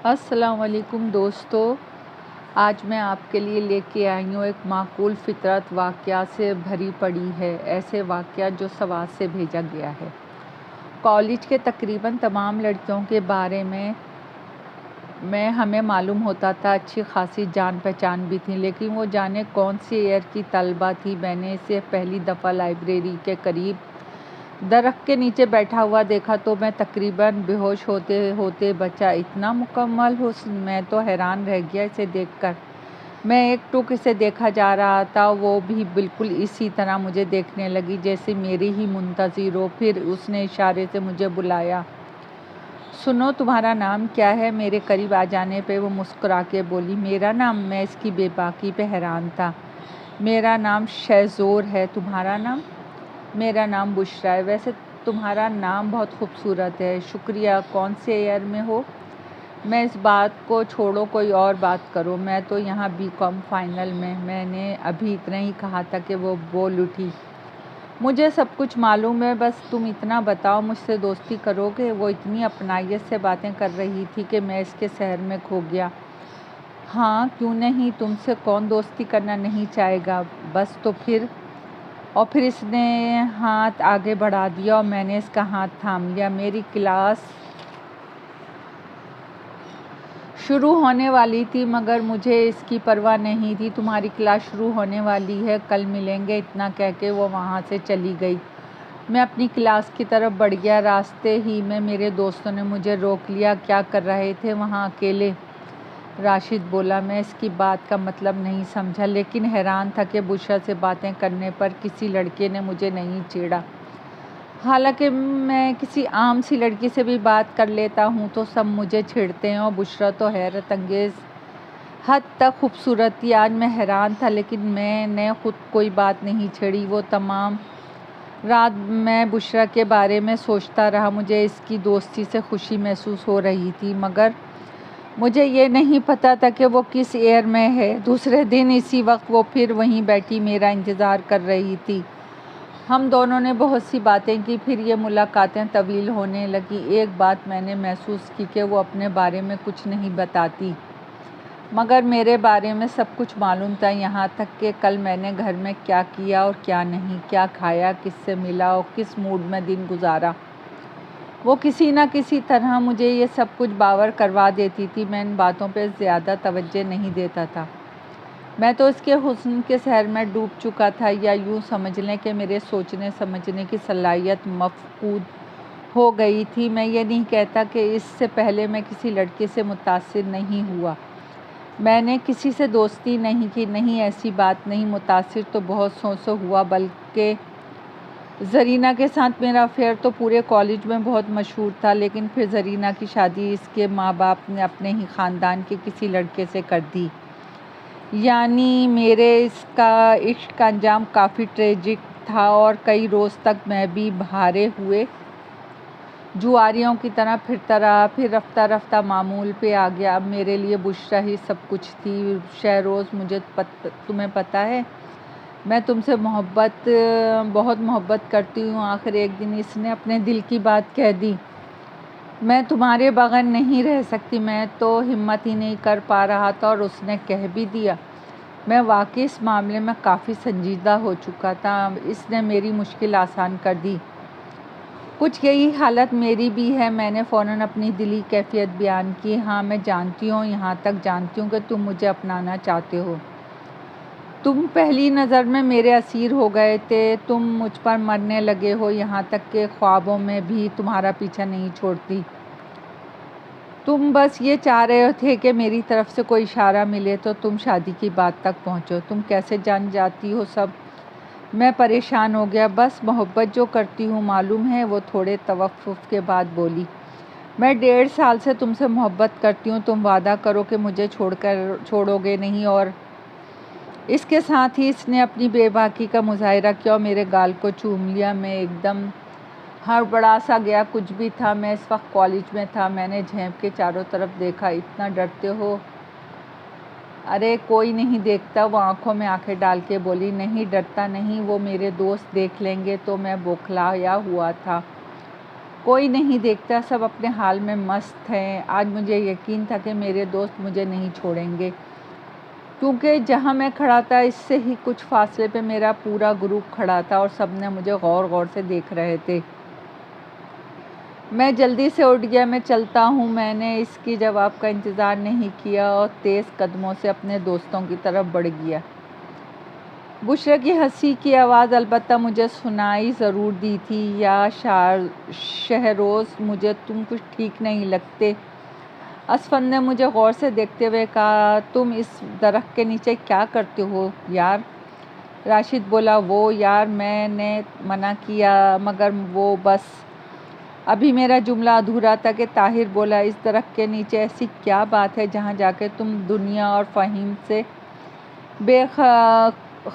السلام علیکم دوستو، آج میں آپ کے لیے لے کے آئی ہوں ایک معقول فطرت واقعہ سے بھری پڑی ہے، ایسے واقعہ جو سوات سے بھیجا گیا ہے۔ کالج کے تقریباً تمام لڑکیوں کے بارے میں ہمیں معلوم ہوتا تھا، اچھی خاصی جان پہچان بھی تھی، لیکن وہ جانے کون سی ایئر کی طالبہ تھی۔ میں نے اسے پہلی دفعہ لائبریری کے قریب درخت کے نیچے بیٹھا ہوا دیکھا تو میں تقریباً بے ہوش ہوتے ہوتے بچا۔ اتنا مکمل حسن! میں تو حیران رہ گیا اسے دیکھ کر۔ میں ایک ٹک اسے دیکھا جا رہا تھا، وہ بھی بالکل اسی طرح مجھے دیکھنے لگی جیسے میری ہی منتظر ہو۔ پھر اس نے اشارے سے مجھے بلایا۔ سنو، تمہارا نام کیا ہے؟ میرے قریب آ جانے پہ وہ مسکرا کے بولی، میرا نام؟ میں اس کی بے باکی پہ حیران تھا۔ میرا نام شہزور ہے، تمہارا نام؟ میرا نام بشریٰ ہے۔ ویسے تمہارا نام بہت خوبصورت ہے۔ شکریہ۔ کون سے ایئر میں ہو؟ میں اس بات کو چھوڑو، کوئی اور بات کرو۔ میں تو یہاں BCom فائنل میں نے ابھی اتنا ہی کہا تھا کہ وہ بول اٹھی، مجھے سب کچھ معلوم ہے، بس تم اتنا بتاؤ، مجھ سے دوستی کرو گے؟ وہ اتنی اپنائیت سے باتیں کر رہی تھی کہ میں اس کے سحر میں کھو گیا۔ ہاں، کیوں نہیں، تم سے کون دوستی کرنا نہیں چاہے گا؟ بس تو پھر۔ اور پھر اس نے ہاتھ آگے بڑھا دیا اور میں نے اس کا ہاتھ تھام لیا۔ میری کلاس شروع ہونے والی تھی مگر مجھے اس کی پرواہ نہیں تھی۔ تمہاری کلاس شروع ہونے والی ہے، کل ملیں گے، اتنا کہہ کے وہ وہاں سے چلی گئی۔ میں اپنی کلاس کی طرف بڑھ گیا۔ راستے ہی میں میرے دوستوں نے مجھے روک لیا۔ کیا کر رہے تھے وہاں اکیلے؟ راشد بولا۔ میں اس کی بات کا مطلب نہیں سمجھا، لیکن حیران تھا کہ بشریٰ سے باتیں کرنے پر کسی لڑکے نے مجھے نہیں چھیڑا۔ حالانکہ میں کسی عام سی لڑکی سے بھی بات کر لیتا ہوں تو سب مجھے چھیڑتے ہیں، اور بشریٰ تو حیرت انگیز حد تک خوبصورت تھی۔ آج میں حیران تھا لیکن میں نے خود کوئی بات نہیں چھیڑی۔ وہ تمام رات میں بشریٰ کے بارے میں سوچتا رہا۔ مجھے اس کی دوستی سے خوشی محسوس ہو رہی تھی مگر مجھے یہ نہیں پتا تھا کہ وہ کس ایئر میں ہے۔ دوسرے دن اسی وقت وہ پھر وہیں بیٹھی میرا انتظار کر رہی تھی۔ ہم دونوں نے بہت سی باتیں کی، پھر یہ ملاقاتیں طویل ہونے لگیں۔ ایک بات میں نے محسوس کی کہ وہ اپنے بارے میں کچھ نہیں بتاتی مگر میرے بارے میں سب کچھ معلوم تھا، یہاں تک کہ کل میں نے گھر میں کیا کیا اور کیا نہیں، کیا کھایا، کس سے ملا اور کس موڈ میں دن گزارا۔ وہ کسی نہ کسی طرح مجھے یہ سب کچھ باور کروا دیتی تھی۔ میں ان باتوں پہ زیادہ توجہ نہیں دیتا تھا، میں تو اس کے حسن کے سحر میں ڈوب چکا تھا، یا یوں سمجھ لیں کہ میرے سوچنے سمجھنے کی صلاحیت مفقود ہو گئی تھی۔ میں یہ نہیں کہتا کہ اس سے پہلے میں کسی لڑکی سے متاثر نہیں ہوا، میں نے کسی سے دوستی نہیں کی، نہیں، ایسی بات نہیں۔ متاثر تو بہت سو سے ہوا، بلکہ زرینہ کے ساتھ میرا افیئر تو پورے کالج میں بہت مشہور تھا، لیکن پھر زرینہ کی شادی اس کے ماں باپ نے اپنے ہی خاندان کے کسی لڑکے سے کر دی۔ یعنی میرے اس کا عشق کا انجام کافی ٹریجک تھا، اور کئی روز تک میں بھی بہارے ہوئے جواریوں کی طرح پھرتا رہا، پھر رفتہ رفتہ معمول پہ آ گیا۔ اب میرے لیے بشریٰ ہی سب کچھ تھی۔ شہروز، تمہیں پتہ ہے میں تم سے بہت محبت کرتی ہوں۔ آخر ایک دن اس نے اپنے دل کی بات کہہ دی، میں تمہارے بغیر نہیں رہ سکتی۔ میں تو ہمت ہی نہیں کر پا رہا تھا اور اس نے کہہ بھی دیا۔ میں واقعی اس معاملے میں کافی سنجیدہ ہو چکا تھا، اس نے میری مشکل آسان کر دی۔ کچھ یہی حالت میری بھی ہے۔ میں نے فوراً اپنی دلی کیفیت بیان کی۔ ہاں، میں جانتی ہوں، یہاں تک جانتی ہوں کہ تم مجھے اپنانا چاہتے ہو۔ تم پہلی نظر میں میرے اسیر ہو گئے تھے، تم مجھ پر مرنے لگے ہو، یہاں تک کہ خوابوں میں بھی تمہارا پیچھا نہیں چھوڑتی۔ تم بس یہ چاہ رہے تھے کہ میری طرف سے کوئی اشارہ ملے تو تم شادی کی بات تک پہنچو۔ تم کیسے جان جاتی ہو سب؟ میں پریشان ہو گیا۔ بس محبت جو کرتی ہوں، معلوم ہے، وہ تھوڑے توقف کے بعد بولی۔ میں 1.5 سال سے تم سے محبت کرتی ہوں، تم وعدہ کرو کہ مجھے چھوڑو گے نہیں۔ اور اس کے ساتھ ہی اس نے اپنی بے باکی کا مظاہرہ کیا اور میرے گال کو چوم لیا۔ میں ایک دم ہڑبڑا سا گیا۔ کچھ بھی تھا، میں اس وقت کالج میں تھا۔ میں نے جھینپ کے چاروں طرف دیکھا۔ اتنا ڈرتے ہو؟ ارے کوئی نہیں دیکھتا، وہ آنکھوں میں آنکھیں ڈال کے بولی۔ نہیں ڈرتا نہیں، وہ میرے دوست دیکھ لیں گے تو۔ میں بوکھلایا ہوا تھا۔ کوئی نہیں دیکھتا، سب اپنے حال میں مست ہیں۔ آج مجھے یقین تھا کہ میرے دوست مجھے نہیں چھوڑیں گے، کیونکہ جہاں میں کھڑا تھا اس سے ہی کچھ فاصلے پہ میرا پورا گروپ کھڑا تھا اور سب نے مجھے غور غور سے دیکھ رہے تھے۔ میں جلدی سے اٹھ گیا، میں چلتا ہوں۔ میں نے اس کی جواب کا انتظار نہیں کیا اور تیز قدموں سے اپنے دوستوں کی طرف بڑھ گیا۔ بشریٰ کی ہنسی کی آواز البتہ مجھے سنائی ضرور دی تھی۔ یا شہروز، مجھے تم کچھ ٹھیک نہیں لگتے۔ اسفند نے مجھے غور سے دیکھتے ہوئے کہا، تم اس درخت کے نیچے کیا کرتے ہو یار؟ راشد بولا، وہ یار میں نے منع کیا مگر وہ بس۔ ابھی میرا جملہ ادھورا تھا کہ طاہر بولا، اس درخت کے نیچے ایسی کیا بات ہے جہاں جا کے تم دنیا اور فہیم سے بے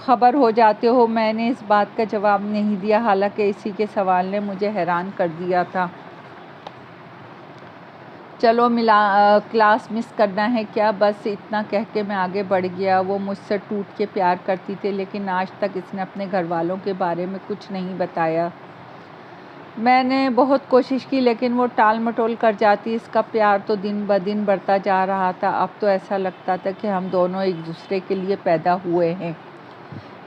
خبر ہو جاتے ہو؟ میں نے اس بات کا جواب نہیں دیا، حالانکہ اسی کے سوال نے مجھے حیران کر دیا تھا۔ چلو کلاس مس کرنا ہے کیا؟ بس اتنا کہہ کے میں آگے بڑھ گیا۔ وہ مجھ سے ٹوٹ کے پیار کرتی تھی، لیکن آج تک اس نے اپنے گھر والوں کے بارے میں کچھ نہیں بتایا۔ میں نے بہت کوشش کی لیکن وہ ٹال مٹول کر جاتی۔ اس کا پیار تو دن بدن بڑھتا جا رہا تھا۔ اب تو ایسا لگتا تھا کہ ہم دونوں ایک دوسرے کے لیے پیدا ہوئے ہیں۔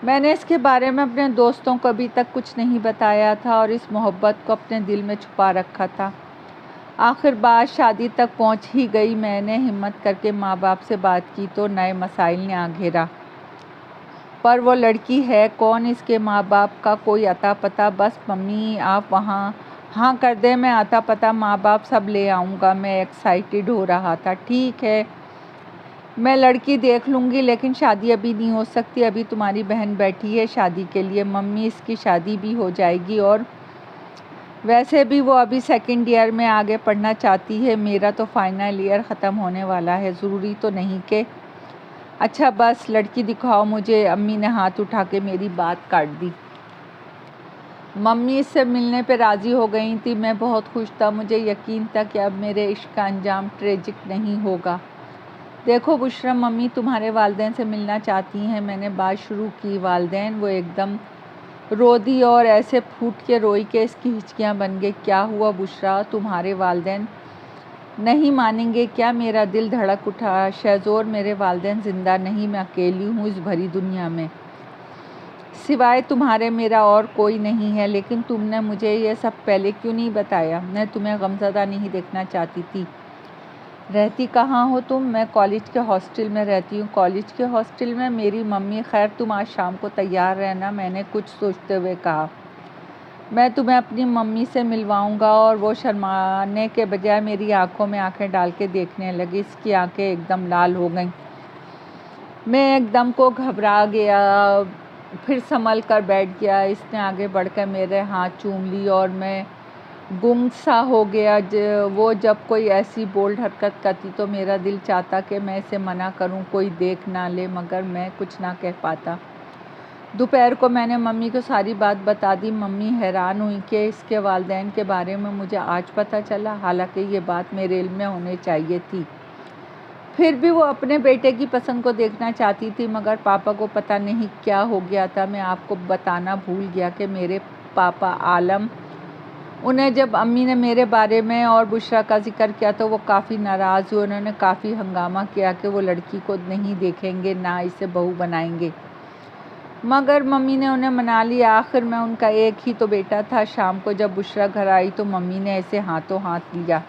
میں نے اس کے بارے میں اپنے دوستوں کو ابھی تک کچھ نہیں بتایا تھا اور اس محبت کو اپنے دل میں چھپا رکھا تھا۔ آخر بات شادی تک پہنچ ہی گئی۔ میں نے ہمت کر کے ماں باپ سے بات کی تو نئے مسائل نے آ گھیرا۔ پر وہ لڑکی ہے کون؟ اس کے ماں باپ کا کوئی اتا پتہ؟ بس ممی آپ وہاں ہاں کر دیں، میں اتا پتہ ماں باپ سب لے آؤں گا۔ میں ایکسائٹیڈ ہو رہا تھا۔ ٹھیک ہے، میں لڑکی دیکھ لوں گی، لیکن شادی ابھی نہیں ہو سکتی۔ ابھی تمہاری بہن بیٹھی ہے شادی کے لیے۔ ممی اس کی شادی بھی ہو جائے گی، اور ویسے بھی وہ ابھی سیکنڈ ایئر میں آگے پڑھنا چاہتی ہے۔ میرا تو فائنل ایئر ختم ہونے والا ہے، ضروری تو نہیں کہ… اچھا بس لڑکی دکھاؤ مجھے۔ امی نے ہاتھ اٹھا کے میری بات کاٹ دی۔ ممی اس سے ملنے پہ راضی ہو گئی تھی۔ میں بہت خوش تھا، مجھے یقین تھا کہ اب میرے عشق کا انجام ٹریجک نہیں ہوگا۔ دیکھو بشریٰ، ممی تمہارے والدین سے ملنا چاہتی ہیں۔ میں نے بات شروع کی۔ والدین؟ وہ ایک دم رو دی اور ایسے پھوٹ کے روئی کہ اس کی ہچکیاں بن گئی۔ کیا ہوا بشریٰ؟ تمہارے والدین نہیں مانیں گے کیا؟ میرا دل دھڑک اٹھا۔ شہزور، میرے والدین زندہ نہیں، میں اکیلی ہوں اس بھری دنیا میں۔ سوائے تمہارے میرا اور کوئی نہیں ہے۔ لیکن تم نے مجھے یہ سب پہلے کیوں نہیں بتایا؟ میں تمہیں غمزدہ نہیں دیکھنا چاہتی تھی۔ رہتی کہاں ہو تم؟ میں کالج کے ہاسٹل میں رہتی ہوں۔ کالج کے ہاسٹل میں؟ میری ممی، خیر تم آج شام کو تیار رہنا، میں نے کچھ سوچتے ہوئے کہا۔ میں تمہیں اپنی ممی سے ملواؤں گا۔ اور وہ شرمانے کے بجائے میری آنکھوں میں آنکھیں ڈال کے دیکھنے لگی۔ اس کی آنکھیں ایک دم لال ہو گئیں۔ میں ایک دم کو گھبرا گیا، پھر سنبھل کر بیٹھ گیا۔ اس نے آگے بڑھ کر میرے ہاتھ چوم لی اور میں گنگ سا ہو گیا۔ وہ جب کوئی ایسی بولڈ حرکت کرتی تو میرا دل چاہتا کہ میں اسے منع کروں، کوئی دیکھ نہ لے، مگر میں کچھ نہ کہہ پاتا۔ دوپہر کو میں نے ممی کو ساری بات بتا دی۔ ممی حیران ہوئی کہ اس کے والدین کے بارے میں مجھے آج پتہ چلا، حالانکہ یہ بات میرے علم میں ہونی چاہیے تھی۔ پھر بھی وہ اپنے بیٹے کی پسند کو دیکھنا چاہتی تھی، مگر پاپا کو پتہ نہیں کیا ہو گیا تھا۔ میں آپ کو بتانا بھول گیا کہ میرے پاپا عالم، انہیں جب امی نے میرے بارے میں اور بشریٰ کا ذکر کیا تو وہ کافی ناراض ہوئے۔ انہوں نے کافی ہنگامہ کیا کہ وہ لڑکی کو نہیں دیکھیں گے، نہ اسے بہو بنائیں گے، مگر ممی نے انہیں منا لیا۔ آخر میں ان کا ایک ہی تو بیٹا تھا۔ شام کو جب بشریٰ گھر آئی تو ممی نے اسے ہاتھوں ہاتھ لیا،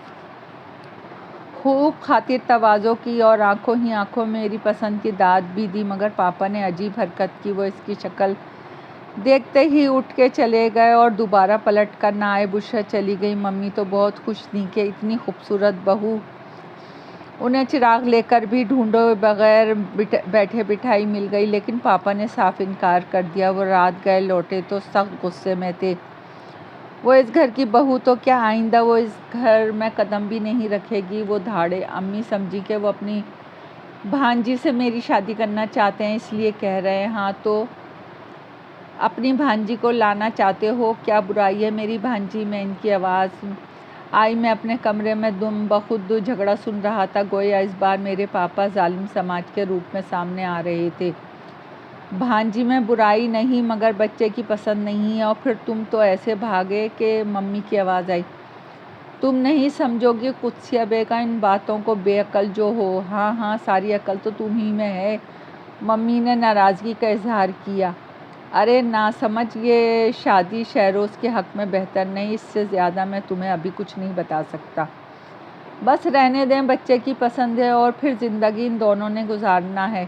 خوب خاطر تواضع کی اور آنکھوں ہی آنکھوں میری پسند کی داد بھی دی، مگر پاپا نے عجیب حرکت کی۔ وہ اس کی شکل دیکھتے ہی اٹھ کے چلے گئے اور دوبارہ پلٹ کر نہ آئے۔ بشریٰ چلی گئی۔ ممی تو بہت خوش تھیں کہ اتنی خوبصورت بہو انہیں چراغ لے کر بھی ڈھونڈے بغیر بیٹھے بٹھائی مل گئی، لیکن پاپا نے صاف انکار کر دیا۔ وہ رات گئے لوٹے تو سخت غصے میں تھے۔ وہ اس گھر کی بہو تو کیا، آئندہ وہ اس گھر میں قدم بھی نہیں رکھے گی۔ وہ دھاڑے۔ امی سمجھی کہ وہ اپنی بھانجی سے میری شادی کرنا چاہتے ہیں، اس لیے کہہ رہے ہیں۔ ہاں تو اپنی بھانجی کو لانا چاہتے ہو، کیا برائی ہے میری بھانجی میں؟ ان کی آواز آئی۔ میں اپنے کمرے میں دم بخود جھگڑا سن رہا تھا، گویا اس بار میرے پاپا ظالم سماج کے روپ میں سامنے آ رہے تھے۔ بھانجی میں برائی نہیں، مگر بچے کی پسند نہیں ہے، اور پھر تم تو ایسے بھاگے کہ… ممی کی آواز آئی۔ تم نہیں سمجھو گی قدسیہ بیگا ان باتوں کو، بے عقل جو ہو۔ ہاں ہاں، ساری عقل تو تم ہی میں ہے۔ ممی نے ناراضگی کا اظہار کیا۔ ارے نا سمجھ، یہ شادی شہروز کے حق میں بہتر نہیں، اس سے زیادہ میں تمہیں ابھی کچھ نہیں بتا سکتا۔ بس رہنے دیں، بچے کی پسند ہے اور پھر زندگی ان دونوں نے گزارنا ہے۔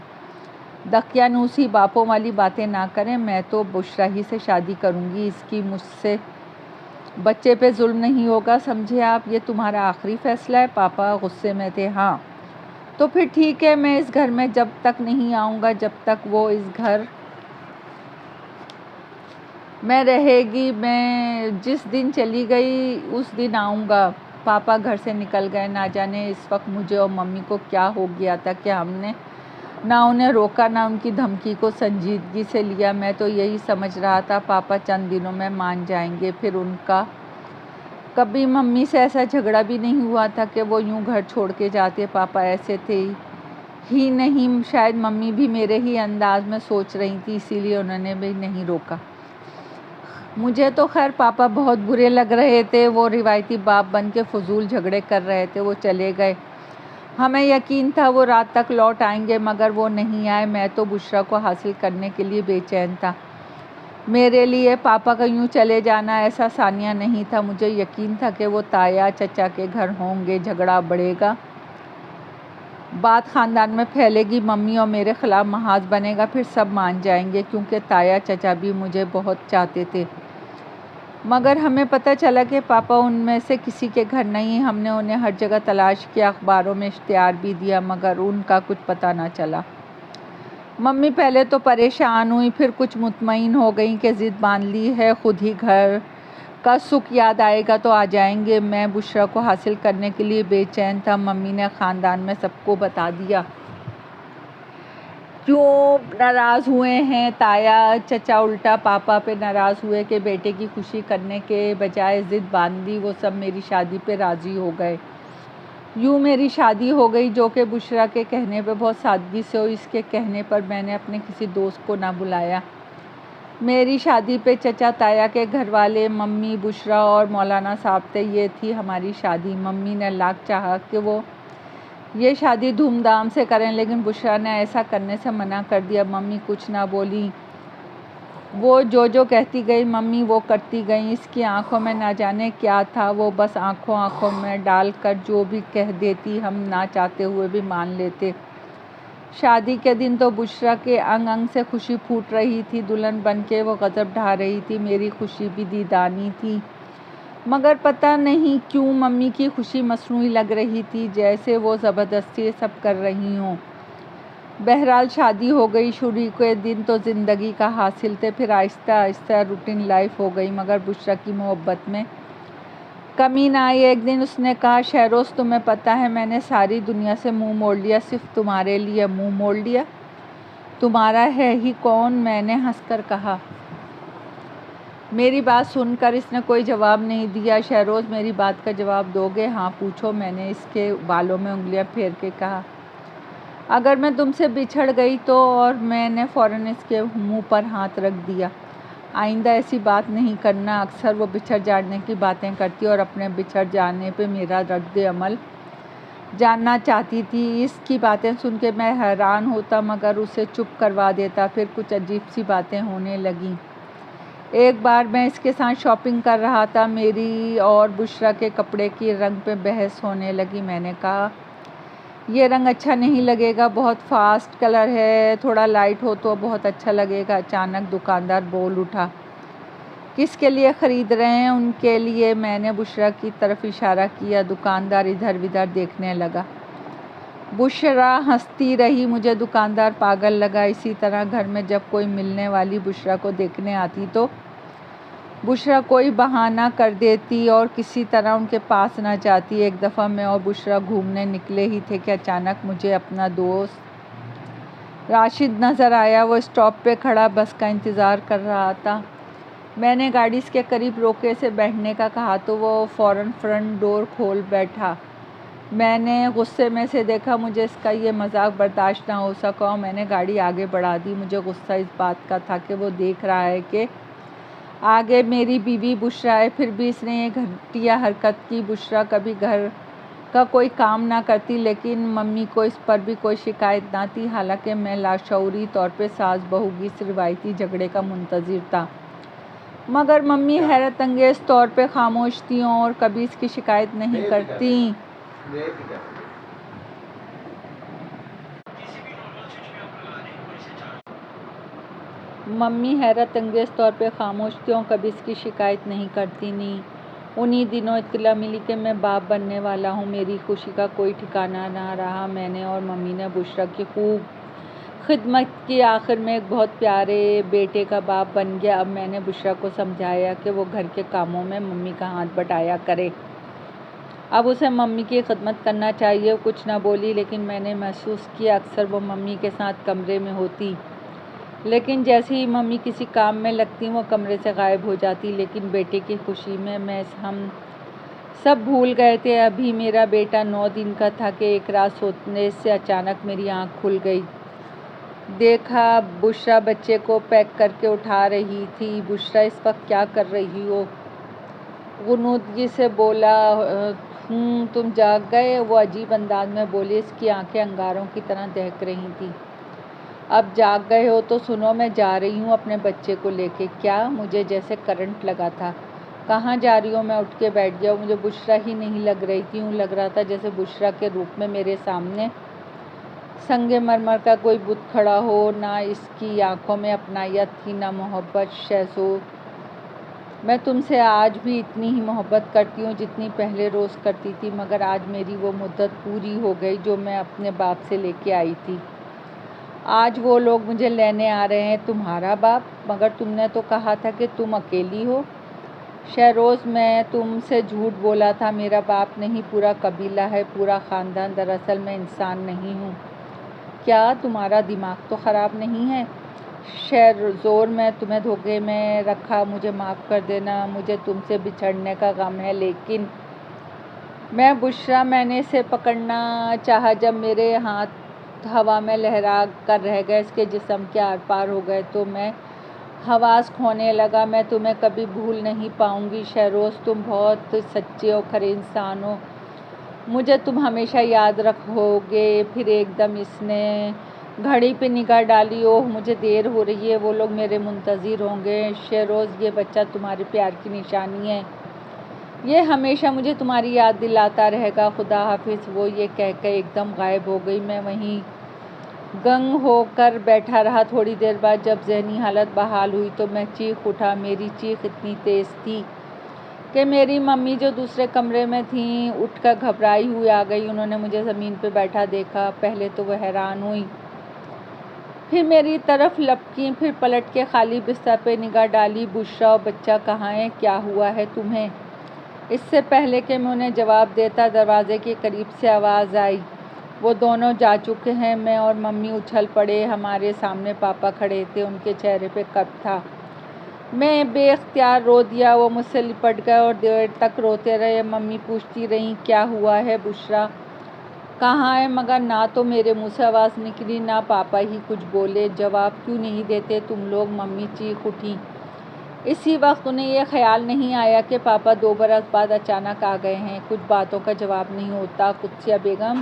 دقیانوسی باپوں والی باتیں نہ کریں، میں تو بشریٰ ہی سے شادی کروں گی، اس کی مجھ سے بچے پہ ظلم نہیں ہوگا، سمجھے آپ؟ یہ تمہارا آخری فیصلہ ہے؟ پاپا غصے میں تھے۔ ہاں تو پھر ٹھیک ہے، میں اس گھر میں جب تک نہیں آؤں گا، جب تک وہ اس گھر میں رہے گی، میں جس دن چلی گئی اس دن آؤں گا۔ پاپا گھر سے نکل گئے۔ نہ جانے اس وقت مجھے اور ممی کو کیا ہو گیا تھا کہ ہم نے نہ انہیں روکا، نہ ان کی دھمکی کو سنجیدگی سے لیا۔ میں تو یہی سمجھ رہا تھا پاپا چند دنوں میں مان جائیں گے، پھر ان کا کبھی ممی سے ایسا جھگڑا بھی نہیں ہوا تھا کہ وہ یوں گھر چھوڑ کے جاتے۔ پاپا ایسے تھے ہی نہیں، شاید ممی بھی میرے ہی انداز میں سوچ رہی تھی، اسی لیے انہوں نے بھی نہیں روکا۔ مجھے تو خیر پاپا بہت برے لگ رہے تھے، وہ روایتی باپ بن کے فضول جھگڑے کر رہے تھے۔ وہ چلے گئے، ہمیں یقین تھا وہ رات تک لوٹ آئیں گے، مگر وہ نہیں آئے۔ میں تو بشریٰ کو حاصل کرنے کے لیے بے چین تھا۔ میرے لیے پاپا کا یوں چلے جانا ایسا ثانیہ نہیں تھا، مجھے یقین تھا کہ وہ تایا چچا کے گھر ہوں گے، جھگڑا بڑھے گا، بات خاندان میں پھیلے گی، ممی اور میرے خلاف محاذ بنے گا، پھر سب مان جائیں گے، کیونکہ تایا چچا بھی مجھے بہت چاہتے تھے۔ مگر ہمیں پتہ چلا کہ پاپا ان میں سے کسی کے گھر نہیں۔ ہم نے انہیں ہر جگہ تلاش کیا، اخباروں میں اشتہار بھی دیا، مگر ان کا کچھ پتہ نہ چلا۔ ممی پہلے تو پریشان ہوئی، پھر کچھ مطمئن ہو گئیں کہ ضد باندھ لی ہے، خود ہی گھر کا سکھ یاد آئے گا تو آ جائیں گے۔ میں بشریٰ کو حاصل کرنے کے لیے بے چین تھا۔ ممی نے خاندان میں سب کو بتا دیا۔ کیوں ناراض ہوئے ہیں تایا چچا؟ الٹا پاپا پہ ناراض ہوئے کہ بیٹے کی خوشی کرنے کے بجائے ضد باندھ دی۔ وہ سب میری شادی پہ راضی ہو گئے۔ یوں میری شادی ہو گئی، جو کہ بشریٰ کے کہنے پہ بہت سادگی سے ہوئی۔ اس کے کہنے پر میں نے اپنے کسی دوست کو نہ بلایا۔ میری شادی پہ چچا تایا کے گھر والے، ممی، بشریٰ اور مولانا صاحب تھے۔ یہ تھی ہماری شادی۔ ممی نے لاکھ چاہا کہ وہ یہ شادی دھوم دھام سے کریں، لیکن بشریٰ نے ایسا کرنے سے منع کر دیا۔ ممی کچھ نہ بولی، وہ جو کہتی گئی ممی وہ کرتی گئیں۔ اس کی آنکھوں میں نہ جانے کیا تھا، وہ بس آنکھوں میں ڈال کر جو بھی کہہ دیتی، ہم نہ چاہتے ہوئے بھی مان لیتے۔ شادی کے دن تو بشریٰ کے انگ انگ سے خوشی پھوٹ رہی تھی، دلہن بن کے وہ غضب ڈھا رہی تھی۔ میری خوشی بھی دیدانی تھی، مگر پتہ نہیں کیوں ممی کی خوشی مصنوعی لگ رہی تھی، جیسے وہ زبردستی یہ سب کر رہی ہوں۔ بہرحال شادی ہو گئی۔ شروع کے دن تو زندگی کا حاصل تھے، پھر آہستہ آہستہ روٹین لائف ہو گئی، مگر بشریٰ کی محبت میں کمی نہ آئی۔ ایک دن اس نے کہا، شہروز تمہیں پتہ ہے میں نے ساری دنیا سے منہ موڑ لیا، صرف تمہارے لیے منہ موڑ لیا۔ تمہارا ہے ہی کون؟ میں نے ہنس کر کہا۔ میری بات سن کر اس نے کوئی جواب نہیں دیا۔ شہروز میری بات کا جواب دو گے؟ ہاں پوچھو، میں نے اس کے بالوں میں انگلیاں پھیر کے کہا۔ اگر میں تم سے بچھڑ گئی تو؟ اور میں نے فوراً اس کے منہ پر ہاتھ رکھ دیا۔ آئندہ ایسی بات نہیں کرنا، اکثر وہ بچھڑ جانے کی باتیں کرتی اور اپنے بچھڑ جانے پہ میرا رد عمل جاننا چاہتی تھی۔ اس کی باتیں سن کے میں حیران ہوتا، مگر اسے چپ کروا دیتا۔ پھر کچھ عجیب سی باتیں ہونے لگیں۔ ایک بار میں اس کے ساتھ شاپنگ کر رہا تھا، میری اور بشریٰ کے کپڑے کی رنگ پہ بحث ہونے لگی۔ میں نے کہا، یہ رنگ اچھا نہیں لگے گا، بہت فاسٹ کلر ہے، تھوڑا لائٹ ہو تو بہت اچھا لگے گا۔ اچانک دکاندار بول اٹھا، کس کے لیے خرید رہے ہیں؟ ان کے لیے۔ میں نے بشریٰ کی طرف اشارہ کیا۔ دکاندار ادھر ادھر دیکھنے لگا۔ بشریٰ ہنستی رہی۔ مجھے دکاندار پاگل لگا۔ اسی طرح گھر میں جب کوئی ملنے والی بشریٰ کو دیکھنے آتی تو بشریٰ کوئی بہانہ کر دیتی اور کسی طرح ان کے پاس نہ جاتی۔ ایک دفعہ میں اور بشریٰ گھومنے نکلے ہی تھے کہ اچانک مجھے اپنا دوست راشد نظر آیا۔ وہ اسٹاپ پہ کھڑا بس کا انتظار کر رہا تھا۔ میں نے گاڑی اس کے قریب روکے، اسے بیٹھنے کا کہا تو وہ فوراً فرنٹ ڈور کھول بیٹھا۔ میں نے غصے میں سے دیکھا، مجھے اس کا یہ مذاق برداشت نہ ہو سکا اور میں نے گاڑی آگے بڑھا دی۔ مجھے غصہ اس بات کا تھا کہ وہ دیکھ رہا ہے کہ آگے میری بیوی بشرا ہے، پھر بھی اس نے یہ گھٹیا حرکت کی۔ بشرا کبھی گھر کا کوئی کام نہ کرتی، لیکن ممی کو اس پر بھی کوئی شکایت نہ تھی، حالانکہ میں لاشعوری طور پہ ساس بہو کی اس روایتی جھگڑے کا منتظر تھا، مگر ممی حیرت انگیز طور پہ خاموش تھیں اور کبھی اس کی شکایت نہیں کرتیں۔ ممی حیرت انگیز طور پہ خاموش تھیں اور کبھی اس کی شکایت نہیں کرتی۔ انہی دنوں اطلاع ملی کہ میں باپ بننے والا ہوں۔ میری خوشی کا کوئی ٹھکانہ نہ رہا۔ میں نے اور ممی نے بشرا کی خوب خدمت کی، آخر میں ایک بہت پیارے بیٹے کا باپ بن گیا۔ اب میں نے بشرا کو سمجھایا کہ وہ گھر کے کاموں میں ممی کا ہاتھ بٹایا کرے، اب اسے ممی کی خدمت کرنا چاہیے۔ وہ کچھ نہ بولی، لیکن میں نے محسوس کیا اکثر وہ ممی کے ساتھ کمرے میں ہوتی، لیکن جیسے ہی ممی کسی کام میں لگتی وہ کمرے سے غائب ہو جاتی۔ لیکن بیٹے کی خوشی میں ہم سب بھول گئے تھے۔ ابھی میرا بیٹا 9 دن کا تھا کہ ایک رات سونے سے اچانک میری آنکھ کھل گئی۔ دیکھا بشرا بچے کو پیک کر کے اٹھا رہی تھی۔ بشرا اس وقت کیا کر رہی ہو؟ غنودگی سے بولا۔ تم جاگ گئے؟ وہ عجیب انداز میں بولی، اس کی آنکھیں انگاروں کی طرح دہک رہی تھیں۔ اب جاگ گئے ہو تو سنو، میں جا رہی ہوں اپنے بچے کو لے کے۔ کیا؟ مجھے جیسے کرنٹ لگا تھا۔ کہاں جا رہی ہو؟ میں اٹھ کے بیٹھ گیا۔ مجھے بشرا ہی نہیں لگ رہی تھی، یوں لگ رہا تھا جیسے بشرا کے روپ میں میرے سامنے سنگ مرمر کا کوئی بت کھڑا ہو۔ نہ اس کی آنکھوں میں اپنائیت تھی، نہ محبت۔ شہزود، میں تم سے آج بھی اتنی ہی محبت کرتی ہوں جتنی پہلے روز کرتی تھی، مگر آج میری وہ مدت پوری ہو گئی جو میں اپنے باپ سے لے کے آئی تھی۔ آج وہ لوگ مجھے لینے آ رہے ہیں۔ تمہارا باپ؟ مگر تم نے تو کہا تھا کہ تم اکیلی ہو۔ شہروز، میں تم سے جھوٹ بولا تھا، میرا باپ نہیں، پورا قبیلہ ہے، پورا خاندان۔ دراصل میں انسان نہیں ہوں۔ کیا تمہارا دماغ تو خراب نہیں ہے؟ شہرزور، میں تمہیں دھوکے میں رکھا، مجھے معاف کر دینا، مجھے تم سے بچھڑنے کا غم ہے، لیکن میں نے اسے پکڑنا چاہا، جب میرے ہاتھ ہوا میں لہرا کر رہ گئے، اس کے جسم کے آر پار ہو گئے تو میں حواس کھونے لگا۔ میں تمہیں کبھی بھول نہیں پاؤں گی شہروز، تم بہت سچے اور کھرے انسان ہو، مجھے تم ہمیشہ یاد رکھو گے۔ پھر ایک دم اس نے گھڑی پہ نگاہ ڈالی۔ اوہ، مجھے دیر ہو رہی ہے، وہ لوگ میرے منتظر ہوں گے۔ شہروز، یہ بچہ تمہارے پیار کی نشانی ہے، یہ ہمیشہ مجھے تمہاری یاد دلاتا رہے گا۔ خدا حافظ۔ وہ یہ کہہ کے ایک دم غائب ہو گئی۔ میں وہیں گنگ ہو کر بیٹھا رہا۔ تھوڑی دیر بعد جب ذہنی حالت بحال ہوئی تو میں چیخ اٹھا۔ میری چیخ اتنی تیز تھی کہ میری ممی جو دوسرے کمرے میں تھیں اٹھ کر گھبرائی ہوئی آ گئی۔ انہوں نے مجھے زمین پہ بیٹھا دیکھا۔ پہلے تو وہ حیران ہوئی، پھر میری طرف لپکیں، پھر پلٹ کے خالی بستر پہ نگاہ ڈالی۔ بشرا اور بچہ کہاں ہیں؟ کیا ہوا ہے تمہیں؟ اس سے پہلے کہ میں انہیں جواب دیتا، دروازے کے قریب سے آواز آئی، وہ دونوں جا چکے ہیں۔ میں اور ممی اچھل پڑے۔ ہمارے سامنے پاپا کھڑے تھے، ان کے چہرے پہ کرب تھا۔ میں بے اختیار رو دیا۔ وہ مجھ سے لپٹ گئے اور دیر تک روتے رہے۔ ممی پوچھتی رہیں، کیا ہوا ہے بشرا؟ کہاں ہے؟ مگر نہ تو میرے منہ سے آواز نکلی، نہ پاپا ہی کچھ بولے۔ جواب کیوں نہیں دیتے تم لوگ؟ ممی چیخ اٹھیں۔ اسی وقت انہیں یہ خیال نہیں آیا کہ پاپا 2 برس بعد اچانک آ گئے ہیں، کچھ باتوں کا جواب نہیں ہوتا۔ قدسیہ بیگم،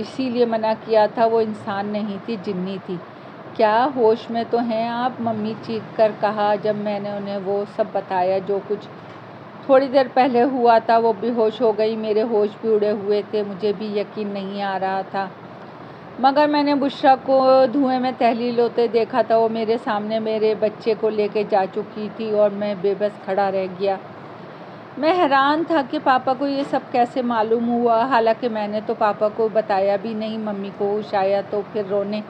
اسی لیے منع کیا تھا، وہ انسان نہیں تھی، جنی تھی۔ کیا ہوش میں تو ہیں آپ؟ ممی چیخ کر کہا۔ جب میں نے انہیں وہ سب بتایا جو کچھ تھوڑی دیر پہلے ہوا تھا، وہ بے ہوش ہو گئی۔ میرے ہوش بھی اڑے ہوئے تھے، مجھے بھی یقین نہیں آ رہا تھا، مگر میں نے بشرا کو دھوئیں میں تحلیل ہوتے دیکھا تھا۔ وہ میرے سامنے میرے بچے کو لے کے جا چکی تھی اور میں بے بس کھڑا رہ گیا۔ میں حیران تھا کہ پاپا کو یہ سب کیسے معلوم ہوا، حالانکہ میں نے تو پاپا کو بتایا بھی نہیں۔ ممی کو ہوش آیا تو پھر رونے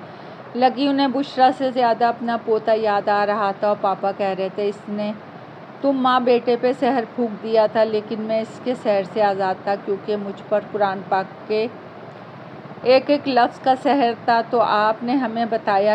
لگی۔ انہیں بشرا سے زیادہ اپنا پوتا یاد آ رہا تھا اور پاپا کہہ رہے تھے، اس نے تم ماں بیٹے پہ سحر پھونک دیا تھا، لیکن میں اس کے سحر سے آزاد تھا، کیونکہ مجھ پر قرآن پاک کے ایک ایک لفظ کا سحر تھا۔ تو آپ نے ہمیں بتایا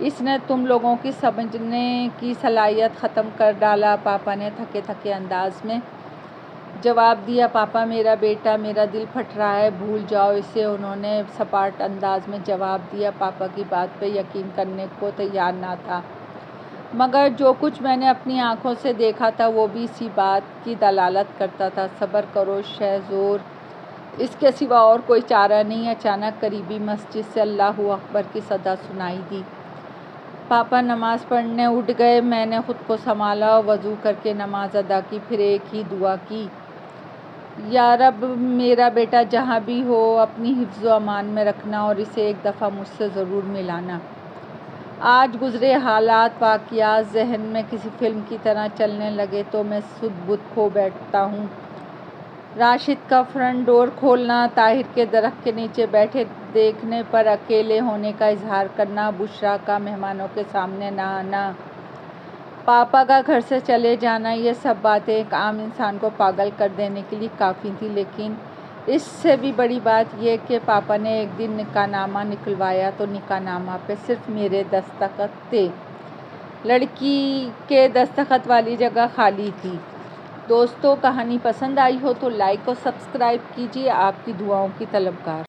اس نے تم لوگوں کی سمجھنے کی صلاحیت ختم کر ڈالا، پاپا نے تھکے تھکے انداز میں جواب دیا، پاپا میرا بیٹا، میرا دل پھٹ رہا ہے، بھول جاؤ اسے۔ انہوں نے سپاٹ انداز میں جواب دیا، پاپا کی بات پہ یقین کرنے کو تیار نہ تھا، مگر جو کچھ میں نے اپنی آنکھوں سے دیکھا تھا وہ بھی اسی بات کی دلالت کرتا تھا۔ صبر کرو شہزور، اس کے سوا اور کوئی چارہ نہیں۔ اچانک قریبی مسجد سے اللہ اکبر کی صدا سنائی دی۔ پاپا نماز پڑھنے اٹھ گئے۔ میں نے خود کو سنبھالا اور وضو کر کے نماز ادا کی، پھر ایک ہی دعا کی، یا رب میرا بیٹا جہاں بھی ہو اپنی حفظ و امان میں رکھنا اور اسے ایک دفعہ مجھ سے ضرور ملانا۔ آج گزرے حالات، واقعات ذہن میں کسی فلم کی طرح چلنے لگے تو میں سدھ بدھ کھو بیٹھتا ہوں۔ راشد کا فرنٹ ڈور کھولنا، طاہر کے درخت کے نیچے بیٹھے دیکھنے پر اکیلے ہونے کا اظہار کرنا، بشریٰ کا مہمانوں کے سامنے نہ آنا، پاپا کا گھر سے چلے جانا، یہ سب باتیں ایک عام انسان کو پاگل کر دینے کے لیے کافی تھیں، لیکن اس سے بھی بڑی بات یہ کہ پاپا نے ایک دن نکاح نامہ نکلوایا تو نکاح نامہ پہ صرف میرے دستخط تھے، لڑکی کے دستخط والی جگہ خالی تھی۔ دوستو، کہانی پسند آئی ہو تو لائک اور سبسکرائب کیجیے۔ آپ کی دعاؤں کی طلبگار۔